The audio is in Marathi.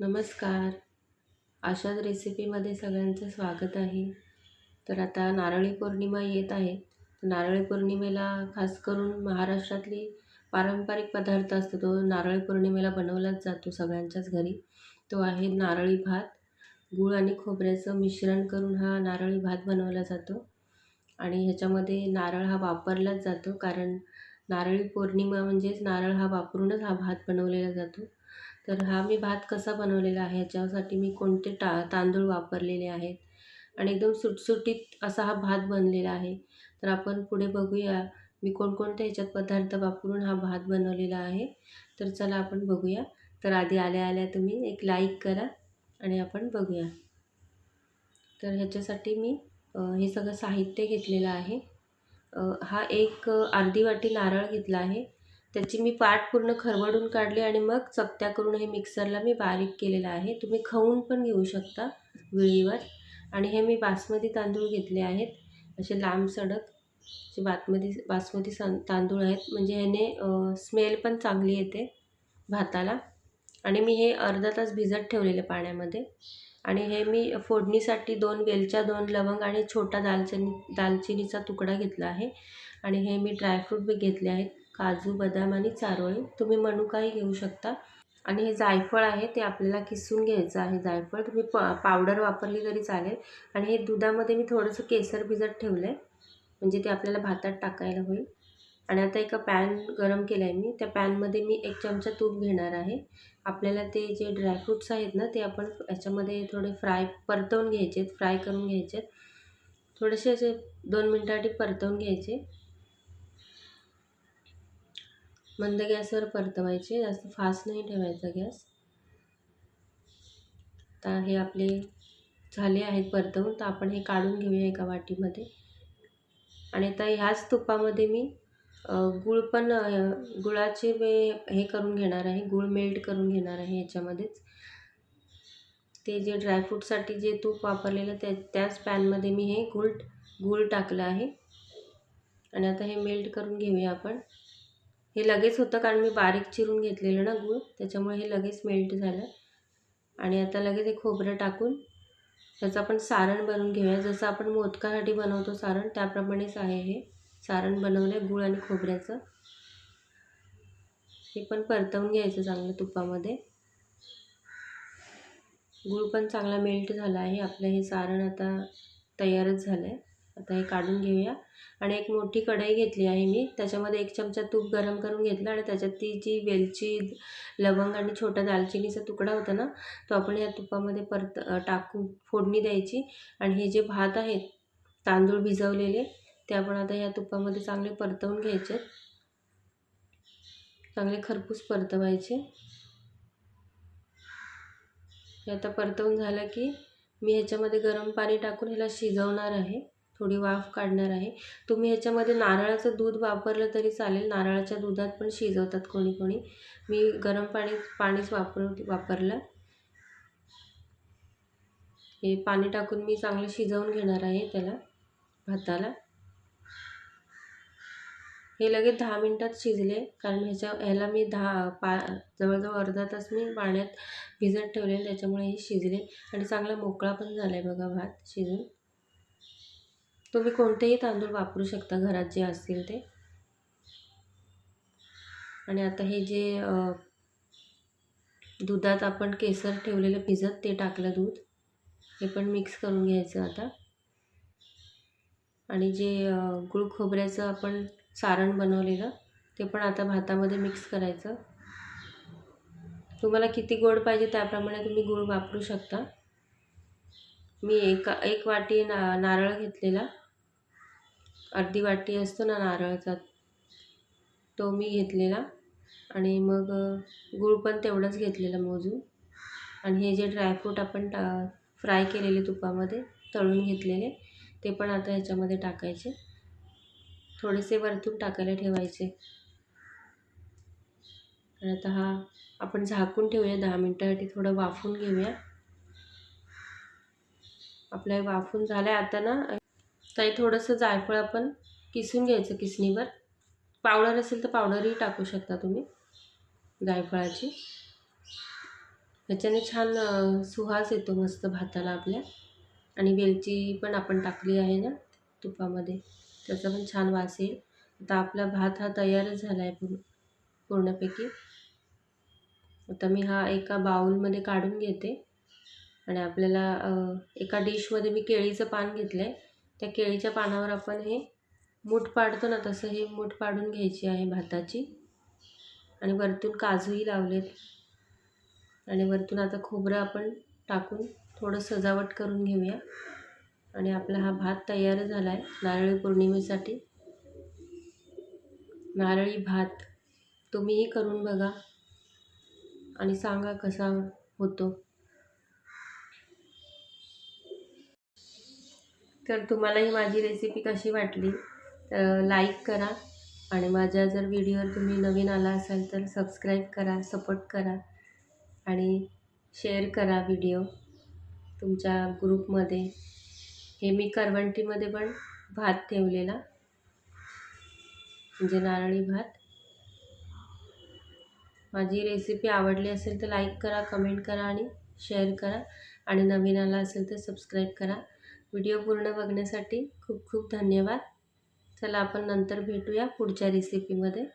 नमस्कार. अशाच रेसिपीमध्ये सगळ्यांचं स्वागत आहे. तर आता नारळी पौर्णिमा येत आहे. नारळी पौर्णिमेला खास करून महाराष्ट्रातली पारंपरिक पदार्थ असतो तो नारळी पौर्णिमेला बनवलाच जातो सगळ्यांच्याच घरी. तो आहे नारळी भात. गूळ आणि खोबऱ्याचं मिश्रण करून हा नारळी भात बनवला जातो आणि ह्याच्यामध्ये नारळ हा वापरलाच जातो, कारण नारळी पौर्णिमा म्हणजेच नारळ हा वापरूनच हा भात बनवलेला जातो. तर हा मी भात कसा बनवलेला आहे, ह्याच्यासाठी मी कोणते तांदूळ वापरलेले आहेत आणि एकदम सुटसुटीत असा हा भात बनलेला आहे. तर आपण पुढे बघूया मी कोणकोणते ह्याच्यात पदार्थ वापरून हा भात बनवलेला आहे. तर चला आपण बघूया. तर आधी आल्या आल्या तुम्ही एक लाईक करा आणि आपण बघूया. तर ह्याच्यासाठी मी हे सगळं साहित्य घेतलेलं आहे. हा एक अर्धी वाटी नारळ घेतला आहे. त्याची मी पाट पूर्ण खरवडून काढली आणि मग चकत्या करून हे मिक्सरला मी बारीक केलेलं आहे. तुम्ही खवून पण घेऊ शकता विळीवर. आणि हे मी बासमती तांदूळ घेतले आहेत, असे लांब सडक जे बासमती तांदूळ आहेत, म्हणजे ह्याने स्मेल पण चांगली येते भाताला. आणि मी हे अर्धा तास भिजत ठेवलेले पाण्यामध्ये. आणि हे मी फोडणीसाठी 2 वेलच्या, 2 लवंग आणि छोटा दालचिनीचा तुकडा घेतला आहे. आणि हे मी ड्रायफ्रूट बी घेतले आहेत, काजू, बदाम आणि चारोळी. तुम्ही मनुकाही घेऊ शकता. आणि हे जायफळ आहे, ते आपल्याला किसून घ्यायचं आहे. जायफळ तुम्ही पावडर वापरली तरी चालेल. आणि हे दुधामध्ये मी थोडंसं केसर भिजत ठेवलं आहे, म्हणजे ते आपल्याला भातात टाकायला होईल. आणि आता एका पॅन गरम केला आहे मी. त्या पॅनमध्ये मी 1 चमचा तूप घेणार आहे. आपल्याला ते जे ड्रायफ्रूट्स आहेत ना, ते आपण याच्यामध्ये थोडे परतवून घ्यायचे, फ्राय करून घ्यायचे. थोडेसे असे 2 मिनिटांसाठी परतवून घ्यायचे. मंद गॅसवर परतवायचे, जास्त फास्ट नाही ठेवायचा गॅस. आता हे आपले झाले आहेत परतवून, तर आपण हे काढून घेऊया एका वाटीमध्ये. आणि आता ह्याच तुपामध्ये मी गुळाचे हे करून घेणार आहे, गूळ मेल्ट करून घेणार आहे याच्यामध्येच. ते जे ड्रायफ्रूटसाठी जे तूप वापरलेलं त्याच पॅनमध्ये मी हे गूळ टाकलं आहे. आणि आता हे मेल्ट करून घेऊया आपण. हे लगेच होतं, कारण मी बारीक चिरून घेतलेलं ना गूळ, त्याच्यामुळे हे लगेच मेल्ट झालं. आणि आता लगेच हे खोबरं टाकून त्याचं आपण सारण बनवून घेऊया. जसं आपण मोदकासाठी बनवतो सारण, त्याप्रमाणेच आहे हे सारण बनवलं गूळ आणि खोबऱ्याचं. हे पण परतवून घ्यायचं चांगलं तुपामध्ये. गूळ पण चांगला मेल्ट झाला आहे. आपलं हे सारण आता तयारच झालं आहे. आता हे काढून घेऊया. आणि एक मोठी कढई घेतली आहे मी, त्याच्यामध्ये 1 चमचा तूप गरम करून घेतलं आणि त्याच्यात ती जी वेलची, लवंग आणि छोटा दालचिनीचा तुकडा होता ना, तो आपण या तुपामध्ये टाकून फोडणी द्यायची. आणि हे जे भात आहेत तांदूळ भिजवलेले, ते आपण आता या तुपामध्ये चांगले परतवून घ्यायचे, चांगले खरपूस परतवायचे. हे आता परतवून झालं की मी ह्याच्यामध्ये गरम पाणी टाकून ह्याला शिजवणार आहे, थोडी वाफ काढणार आहे. तुम्ही ह्याच्यामध्ये नारळाचं दूध वापरलं तरी चालेल, नारळाच्या दुधात पण शिजवतात कोणी कोणी. मी गरम पाणीच वापरलं. हे पाणी टाकून मी चांगलं शिजवून घेणार आहे त्याला, भाताला. हे लगेच 10 मिनिटात शिजले, कारण ह्याला मी जवळजवळ अर्धा तास मी पाण्यात भिजत ठेवले, त्याच्यामुळे हे शिजले. आणि चांगला मोकळा पण झाला आहे बघा भात शिजून. तुम्ही कोणतेही तांदूळ वापरू शकता घरात जे असतील ते. आणि आता हे जे दुधात आपण केसर ठेवलेलं भिजत, ते टाकलं दूध. हे पण मिक्स करून घ्यायचं आता. आणि जे गूळ खोबऱ्याचं आपण सारण बनवलेलं, ते पण आता भातामध्ये मिक्स करायचं. तुम्हाला किती गोड पाहिजे त्याप्रमाणे तुम्ही गूळ वापरू शकता. मी एक वाटी नारळ घेतलेला, अर्धी वाटी असतो ना नारळाचा, तो मी घेतलेला. आणि मग गूळ पण तेवढंच घेतलेलं मोजून. आणि हे जे ड्रायफ्रूट आपण फ्राय केलेले तुपामध्ये तळून घेतलेले, ते पण आता ह्याच्यामध्ये टाकायचे. थोडेसे वरतून टाकायला ठेवायचे. आणि आता हा आपण झाकून ठेवूया 10 मिनिटांसाठी, थोडं वाफून घेऊया. आपलं वाफून झालं आहे. आता ना काही थोडंसं जायफळ आपण किसून घ्यायचं किसणीवर. पावडर असेल तर पावडरही टाकू शकता तुम्ही जायफळाची. ह्याच्याने छान सुवास येतो मस्त भाताला आपल्या. आणि वेलची पण आपण टाकली आहे ना तुपामध्ये, त्याचा पण छान वास येईल. आता आपला भात हा तयारच झाला आहे पूर्णपैकी. आता मी हा एका बाउलमध्ये काढून घेते आणि आपल्याला एका डिशमध्ये मी केळीचं पान घेतलं आहे. त्या केळीच्या पानावर आपण हे मूठ पाडतो ना, तसं हे मूठ पाडून घ्यायची आहे भाताची. आणि वरतून काजूही लावलेत. आणि वरतून आता खोबरं आपण टाकून थोडं सजावट करून घेऊया. आणि आपला हा भात तयार झाला आहे नारळी पौर्णिमेसाठी. नारळी भात तुम्हीही करून बघा आणि सांगा कसा होतो. तर तुम्हालाही माझी रेसिपी कशी वाटली तर लाईक करा. आणि माझ्या जर व्हिडिओवर तुम्ही नवीन आला असाल तर सबस्क्राईब करा, सपोर्ट करा आणि शेअर करा व्हिडिओ तुमच्या ग्रुपमध्ये. हे मी करवंटीमध्ये पण भात ठेवलेला, म्हणजे नारळी भात. माझी रेसिपी आवडली असेल तर लाईक करा, कमेंट करा आणि शेअर करा. आणि नवीन आला असेल तर सबस्क्राईब करा. व्हिडिओ पूर्ण बघण्यासाठी खूप खूप धन्यवाद. चला आपण नंतर भेटूया पुढच्या रेसिपीमध्ये.